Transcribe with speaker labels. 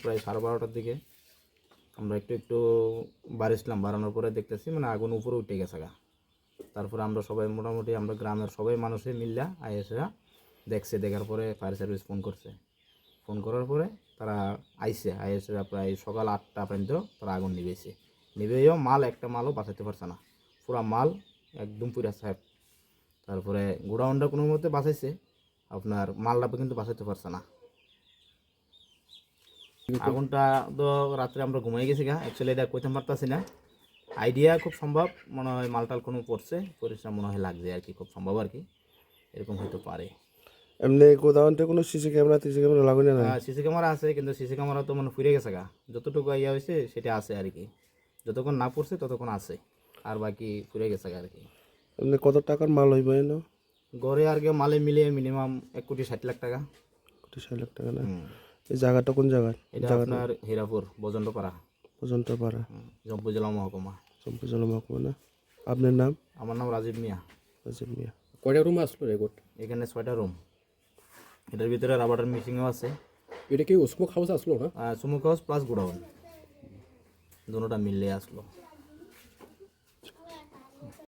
Speaker 1: প্রায় 12:30টার দিকে আমরা একটু বাড়িছিলাম, বাড়ানোর পরে দেখতেছি মানে আগুন উপরে উঠে গেছে গা। তারপরে আমরা সবাই মোটামুটি আমরা গ্রামের সবাই মানুষে মিললা আইসা দেখছে, দেখার পরে ফায়ার সার্ভিস ফোন করছে। ফোন করার পরে তারা আইসা প্রায় সকাল 8টা পর্যন্ত তারা আগুন নিবেও মাল একটা মালও বাঁচাতে পারছে না, পুরা মাল একদম পুরা সাহেব। তারপরে গোডাউনটা কোনো মতে বাঁচাইছে, আপনার মালটা কিন্তু বাঁচাতে পারছে না। আগুনটা তো রাত্রে আমরা ঘুমাই গেছি গা, অ্যাকচুয়ালি এটা কইতে পারতাছি না, আইডিয়া খুব সম্ভব মনে হয় মালটাল কোনো পড়ছে, পরিশ্রম মনে হয় লাগছে আর কি, খুব সম্ভব আর কি, এরকম হতে পারে।
Speaker 2: এমনি গোদাউনটা কোনো সিসি ক্যামেরা লাগানো না?
Speaker 1: সিসি ক্যামেরা আছে, কিন্তু সিসি ক্যামেরা তো মানে ফিরে গেছে গা, যতটুকু ইয়া হয়েছে সেটা আছে আর কি, যতক্ষণ না পড়ছে ততক্ষণ আছে, আর বাকি ফিরে গেছে আর কি।
Speaker 2: এমনি কত টাকার মাল হইব না
Speaker 1: গড়ে আর কি মালে মিলিয়ে মিনিমাম 1,60,00,000 টাকা।
Speaker 2: 1,60,00,000 টাকা না? এই জায়গাটা কোন জায়গা?
Speaker 1: এটা আপনার হীরাপুর বজন্তপাড়া, জম্পু জেলা মহকুমা।
Speaker 2: না? আপনার নাম?
Speaker 1: আমার নাম রাজীব মিয়া।
Speaker 2: কয়টা রুম আসলো রেকর্ড?
Speaker 1: এখানে 6টা রুম, এটার ভিতরে রাবারের মেশিনও আছে।
Speaker 2: এটা কি স্মোক হাউস আসলো না?
Speaker 1: স্মোক হাউস প্লাস গোডাউন দুটোটা মিললে আসলো।